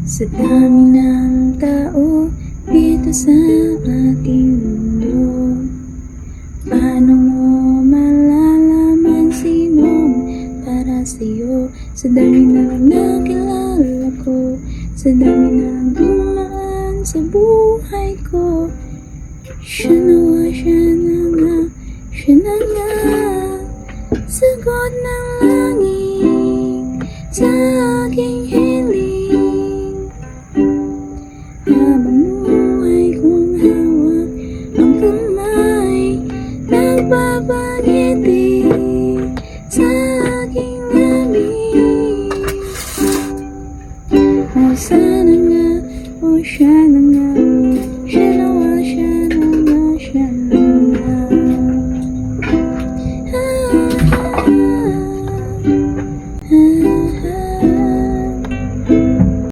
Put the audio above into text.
Sa dami ng tao dito sa ating mundo, paano mo malalaman sinong para sa'yo? Sa dami na lang nakilala ko, sa dami na lang dumaan sa buhay ko, siya na nga, siya na nga, sagot ng langit sa aking hiling. Habang buhay kong hawak ang kamay, nagpapangiti sa aking lamin. O sana nga, o siya na nga, siya na